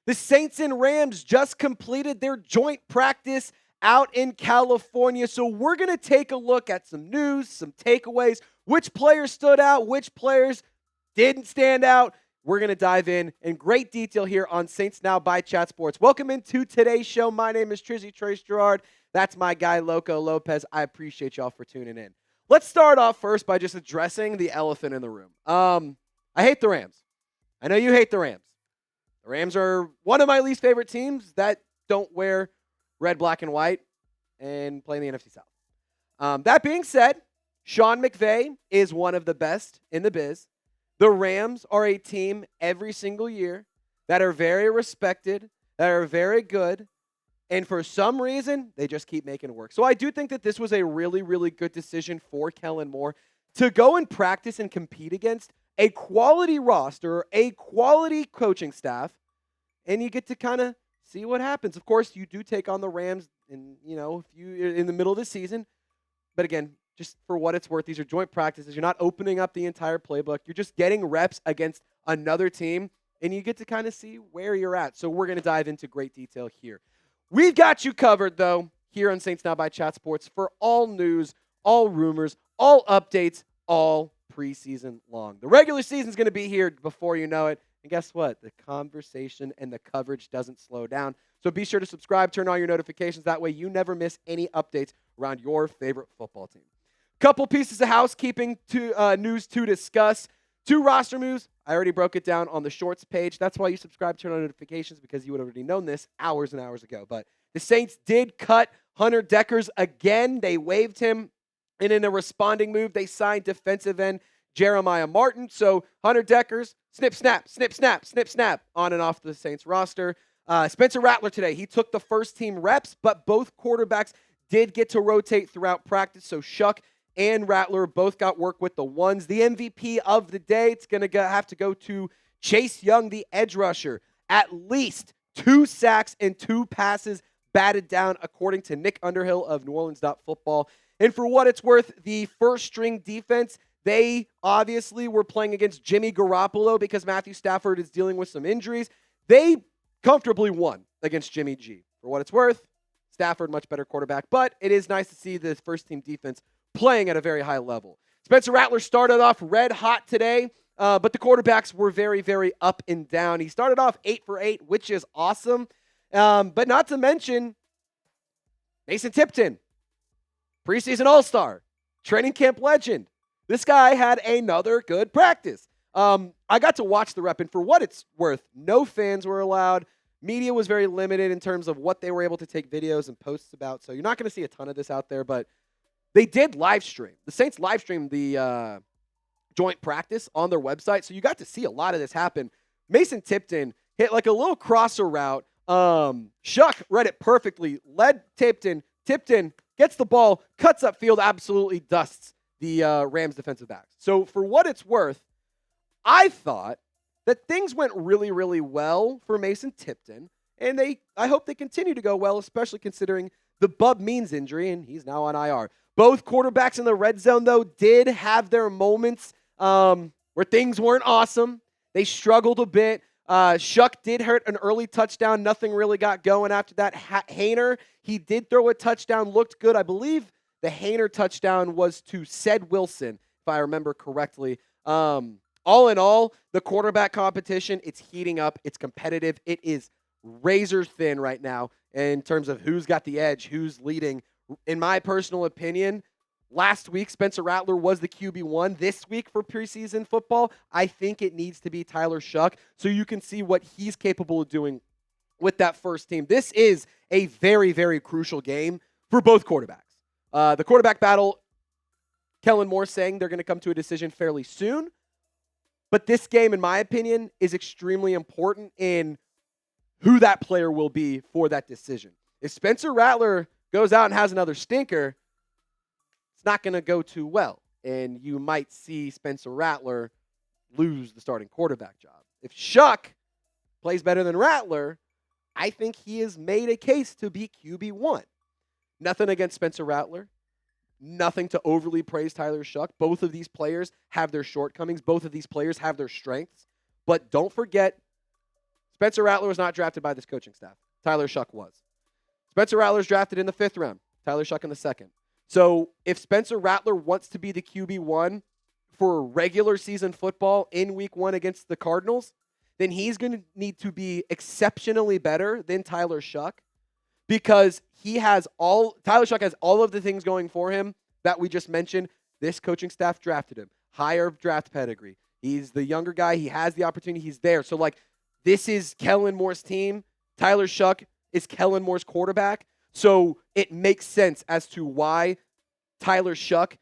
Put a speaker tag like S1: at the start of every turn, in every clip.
S1: The Saints and Rams just completed their joint practice out in California. So we're going to take a look at some news, some takeaways, which players stood out, which players didn't stand out. We're going to dive in great detail here on Saints Now by Chat Sports. Welcome into today's show. My name is Trizzy Trace Girouard. That's my guy, Loco Lopez. I appreciate y'all for tuning in. Let's start off first by just addressing the elephant in the room. I hate the Rams. I know you hate the Rams. The Rams are one of my least favorite teams that don't wear red, black, and white and play in the NFC South. That being said, Sean McVay is one of the best in the biz. The Rams are a team every single year that are very respected, that are very good, and for some reason, they just keep making it work. So I do think that this was a really, really good decision for Kellen Moore to go and practice and compete against a quality roster, a quality coaching staff, and you get to kind of see what happens. Of course, you do take on the Rams if you're in the middle of the season. But again, just for what it's worth, these are joint practices. You're not opening up the entire playbook. You're just getting reps against another team, and you get to kind of see where you're at. So we're going to dive into great detail here. We've got you covered, though, here on Saints Now by Chat Sports for all news, all rumors, all updates, all preseason long. The regular season is going to be here before you know it. And guess what? The conversation and the coverage doesn't slow down. So be sure to subscribe, turn on your notifications. That way you never miss any updates around your favorite football team. Couple pieces of housekeeping news to discuss. 2 roster moves. I already broke it down on the shorts page. That's why you subscribe, turn on notifications, because you would have already known this hours and hours ago. But the Saints did cut Hunter Dekkers again. They waived him. And in a responding move, they signed defensive end Jeremiah Martin. So Hunter Dekkers, snip, snap, snip, snap, snip, snap, on and off the Saints roster. Spencer Rattler today, he took the first team reps, but both quarterbacks did get to rotate throughout practice. So Shough and Rattler both got work with the ones. The MVP of the day, it's going to have to go to Chase Young, the edge rusher. At least 2 sacks and 2 passes batted down, according to Nick Underhill of NewOrleans.football. And for what it's worth, the first-string defense, they obviously were playing against Jimmy Garoppolo because Matthew Stafford is dealing with some injuries. They comfortably won against Jimmy G. For what it's worth, Stafford, much better quarterback. But it is nice to see this first-team defense playing at a very high level. Spencer Rattler started off red hot today, but the quarterbacks were very, very up and down. He started off 8 for 8, which is awesome. But not to mention Mason Tipton, preseason all-star, training camp legend. This guy had another good practice. I got to watch the rep, and for what it's worth, no fans were allowed. Media was very limited in terms of what they were able to take videos and posts about, so you're not going to see a ton of this out there, but they did live stream. The Saints live streamed the joint practice on their website, so you got to see a lot of this happen. Mason Tipton hit like a little crosser route. Shough read it perfectly, led Tipton. Tipton gets the ball, cuts upfield, absolutely dusts the Rams defensive backs. So for what it's worth, I thought that things went really, really well for Mason Tipton, and I hope they continue to go well, especially considering the Bub Means injury, and he's now on IR. Both quarterbacks in the red zone, though, did have their moments where things weren't awesome. They struggled a bit. Shough did hurt an early touchdown. Nothing really got going after that. Haener, he did throw a touchdown, looked good. I believe the Haener touchdown was to Ced Wilson, if I remember correctly. All in all, the quarterback competition, it's heating up. It's competitive. It is razor thin right now in terms of who's got the edge, who's leading. In my personal opinion, last week, Spencer Rattler was the QB1. This week for preseason football, I think it needs to be Tyler Shough so you can see what he's capable of doing with that first team. This is a very, very crucial game for both quarterbacks. The quarterback battle, Kellen Moore saying they're going to come to a decision fairly soon. But this game, in my opinion, is extremely important in who that player will be for that decision. If Spencer Rattler goes out and has another stinker, it's not going to go too well. And you might see Spencer Rattler lose the starting quarterback job. If Shough plays better than Rattler, I think he has made a case to be QB1. Nothing against Spencer Rattler. Nothing to overly praise Tyler Shough. Both of these players have their shortcomings. Both of these players have their strengths. But don't forget, Spencer Rattler was not drafted by this coaching staff. Tyler Shough was. Spencer Rattler's drafted in the 5th round. Tyler Shough in the 2nd. So if Spencer Rattler wants to be the QB1 for regular season football in week 1 against the Cardinals, then he's going to need to be exceptionally better than Tyler Shough, because Tyler Shough has all of the things going for him that we just mentioned. This coaching staff drafted him. Higher draft pedigree. He's the younger guy. He has the opportunity. He's there. So, this is Kellen Moore's team. Tyler Shough is Kellen Moore's quarterback. So it makes sense as to why Tyler Shough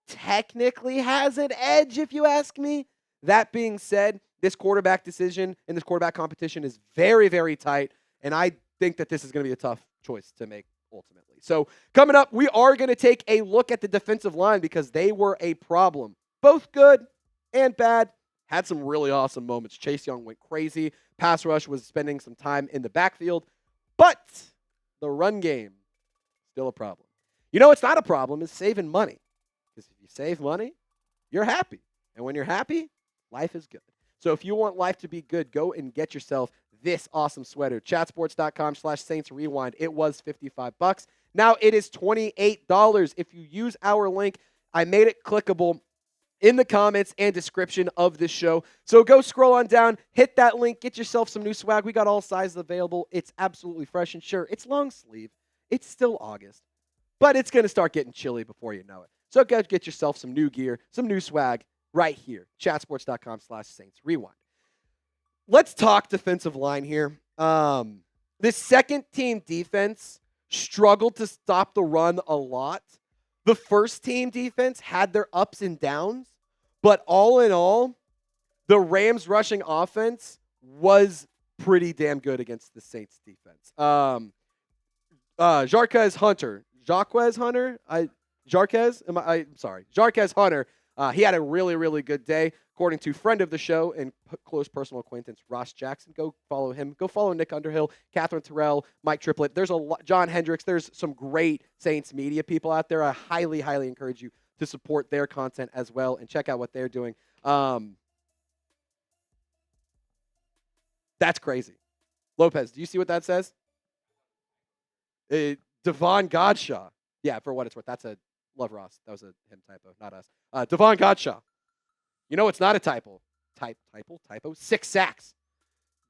S1: technically has an edge, if you ask me. That being said, this quarterback decision and this quarterback competition is very, very tight, and I think that this is going to be a tough choice to make ultimately. So coming up, we are going to take a look at the defensive line because they were a problem. Both good and bad. Had some really awesome moments. Chase Young went crazy. Pass rush was spending some time in the backfield, but the run game, still a problem. You know what's not a problem is saving money. Because if you save money, you're happy. And when you're happy, life is good. So if you want life to be good, go and get yourself this awesome sweater. Chatsports.com/Saints Rewind. It was $55. Now it is $28 if you use our link. I made it clickable in the comments and description of this show. So go scroll on down, hit that link, get yourself some new swag. We got all sizes available. It's absolutely fresh. And sure, it's long sleeve. It's still August, but it's going to start getting chilly before you know it. So go get yourself some new gear, some new swag right here. Chatsports.com/Saints Rewind. Let's talk defensive line here. This second team defense struggled to stop the run a lot. The first team defense had their ups and downs, but all in all, the Rams rushing offense was pretty damn good against the Saints defense. Jarquez Hunter. He had a really, really good day, according to friend of the show and close personal acquaintance Ross Jackson. Go follow him. Go follow Nick Underhill, Catherine Terrell, Mike Triplett. There's a lot, John Hendricks. There's some great Saints media people out there. I highly, highly encourage you to support their content as well and check out what they're doing. That's crazy. Lopez, do you see what that says? Devon Godshaw. Yeah, for what it's worth. That's a Love Ross. That was a him typo, not us. Devon Godshaw. You know it's not a typo. Typo. 6 sacks.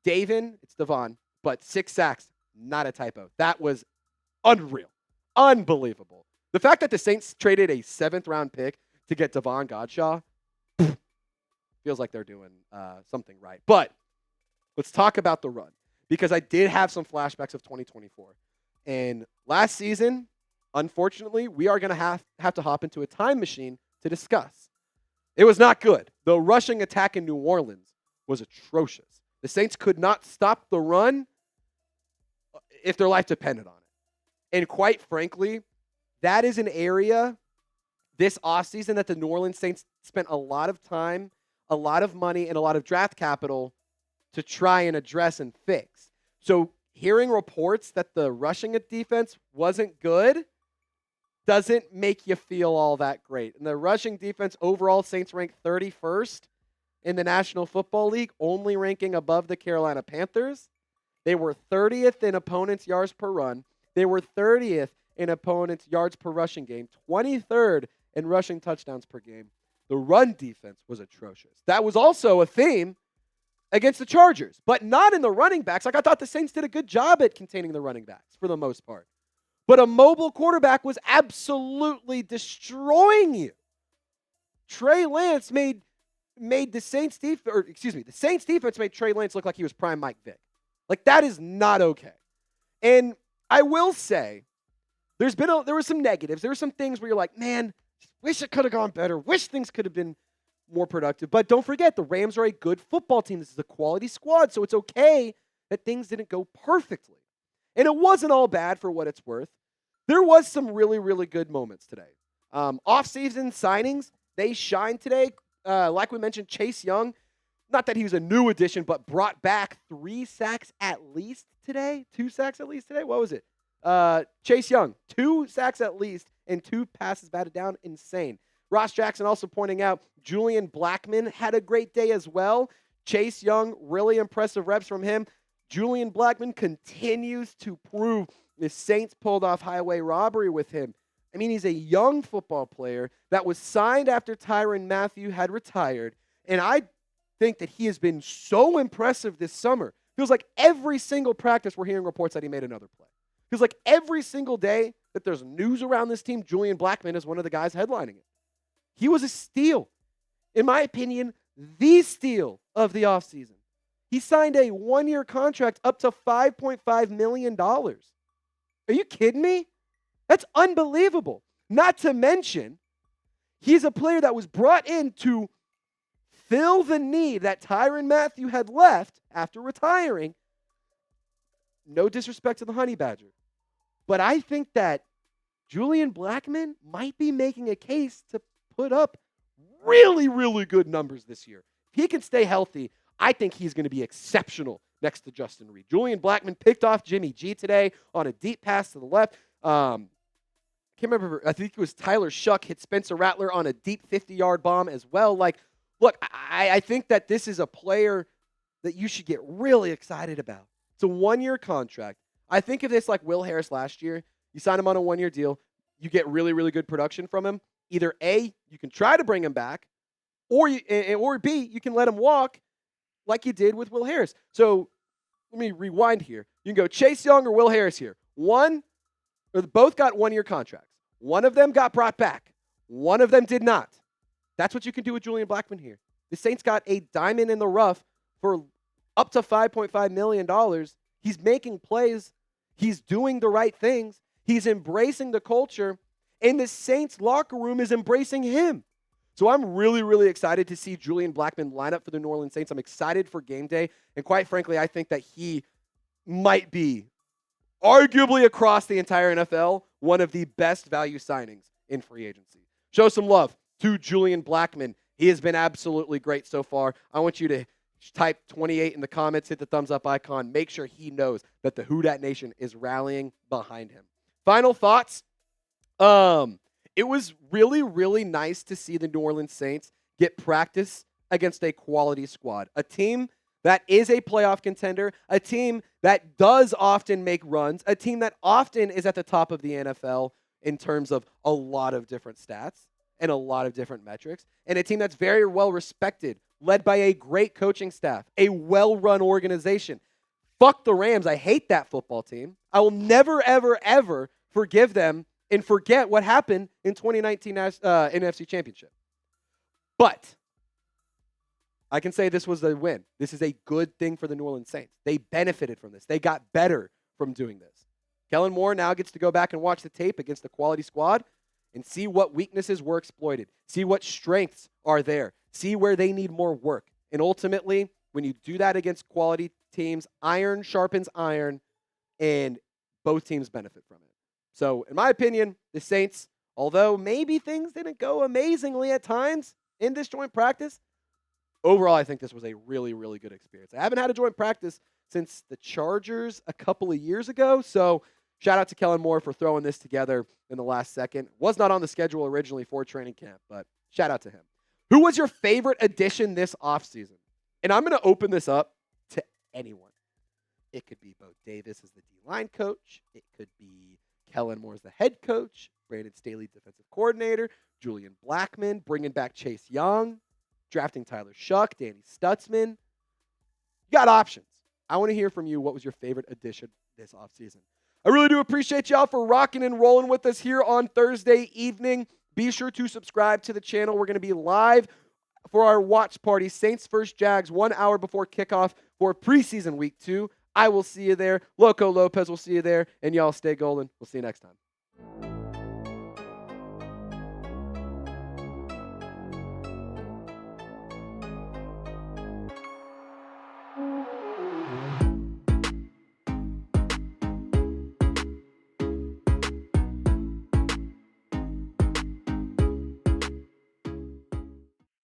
S1: Davin, it's Devon, but 6 sacks, not a typo. That was unreal. Unbelievable. The fact that the Saints traded a 7th-round pick to get Devon Godshaw feels like they're doing something right. But let's talk about the run, because I did have some flashbacks of 2024. And last season, unfortunately, we are going to have to hop into a time machine to discuss. It was not good. The rushing attack in New Orleans was atrocious. The Saints could not stop the run if their life depended on it. And quite frankly, that is an area this offseason that the New Orleans Saints spent a lot of time, a lot of money, and a lot of draft capital to try and address and fix. So hearing reports that the rushing defense wasn't good doesn't make you feel all that great. And the rushing defense overall, Saints ranked 31st in the National Football League, only ranking above the Carolina Panthers. They were 30th in opponents' yards per run. They were 30th in opponents' yards per rushing game, 23rd in rushing touchdowns per game. The run defense was atrocious. That was also a theme against the Chargers, but not in the running backs. I thought the Saints did a good job at containing the running backs for the most part. But a mobile quarterback was absolutely destroying you. Trey Lance made the Saints the Saints defense made Trey Lance look like he was prime Mike Vick. Like, that is not okay. And I will say, there were some negatives. There were some things where you're like, man, wish it could have gone better. Wish things could have been more productive. But don't forget, the Rams are a good football team. This is a quality squad, so it's okay that things didn't go perfectly. And it wasn't all bad for what it's worth. There was some really, really good moments today. Off-season signings, they shined today. Like we mentioned, Chase Young, not that he was a new addition, but brought back 3 sacks at least today. 2 sacks at least today? What was it? Chase Young, 2 sacks at least and 2 passes batted down. Insane. Ross Jackson also pointing out Julian Blackmon had a great day as well. Chase Young, really impressive reps from him. Julian Blackmon continues to prove the Saints pulled off highway robbery with him. I mean, he's a young football player that was signed after Tyrann Mathieu had retired, and I think that he has been so impressive this summer. Feels like every single practice we're hearing reports that he made another play. Feels like every single day that there's news around this team, Julian Blackmon is one of the guys headlining it. He was a steal. In my opinion, the steal of the offseason. He signed a one-year contract up to $5.5 million. Are you kidding me? That's unbelievable. Not to mention, he's a player that was brought in to fill the need that Tyrann Mathieu had left after retiring. No disrespect to the Honey Badger, but I think that Julian Blackmon might be making a case to put up really, really good numbers this year. If he can stay healthy, I think he's going to be exceptional next to Justin Reid. Julian Blackmon picked off Jimmy G today on a deep pass to the left. Can't remember. I think it was Tyler Shough hit Spencer Rattler on a deep 50-yard bomb as well. Like, look, I think that this is a player that you should get really excited about. It's a one-year contract. I think of this like Will Harris last year. You sign him on a one-year deal. You get really, really good production from him. Either A, you can try to bring him back, or B, you can let him walk like you did with Will Harris. So let me rewind here. You can go Chase Young or Will Harris here. Both got one-year contracts. One of them got brought back. One of them did not. That's what you can do with Julian Blackmon here. The Saints got a diamond in the rough for up to $5.5 million. He's making plays. He's doing the right things. He's embracing the culture. And the Saints locker room is embracing him. So I'm really, really excited to see Julian Blackmon line up for the New Orleans Saints. I'm excited for game day. And quite frankly, I think that he might be, arguably across the entire NFL, one of the best value signings in free agency. Show some love to Julian Blackmon. He has been absolutely great so far. I want you to type 28 in the comments, hit the thumbs up icon. Make sure he knows that the Who Dat Nation is rallying behind him. Final thoughts. It was really, really nice to see the New Orleans Saints get practice against a quality squad, a team that is a playoff contender, a team that does often make runs, a team that often is at the top of the NFL in terms of a lot of different stats and a lot of different metrics, and a team that's very well respected, led by a great coaching staff, a well-run organization. Fuck the Rams. I hate that football team. I will never, ever, ever forgive them and forget what happened in 2019 NFC Championship. But I can say this was a win. This is a good thing for the New Orleans Saints. They benefited from this. They got better from doing this. Kellen Moore now gets to go back and watch the tape against the quality squad and see what weaknesses were exploited, see what strengths are there, see where they need more work. And ultimately, when you do that against quality teams, iron sharpens iron, and both teams benefit from it. So, in my opinion, the Saints, although maybe things didn't go amazingly at times in this joint practice, overall, I think this was a really, really good experience. I haven't had a joint practice since the Chargers a couple of years ago, so shout out to Kellen Moore for throwing this together in the last second. Was not on the schedule originally for training camp, but shout out to him. Who was your favorite addition this offseason? And I'm going to open this up to anyone. It could be Bo Davis as the D-line coach. It could be Kellen Moore as the head coach. Brandon Staley, defensive coordinator. Julian Blackmon, bringing back Chase Young. Drafting Tyler Shough, Danny Stutzman. You got options. I want to hear from you. What was your favorite addition this offseason? I really do appreciate y'all for rocking and rolling with us here on Thursday evening. Be sure to subscribe to the channel. We're going to be live for our watch party, Saints vs. Jags, 1 hour before kickoff for preseason week 2. I will see you there. Loco Lopez will see you there. And y'all stay golden. We'll see you next time.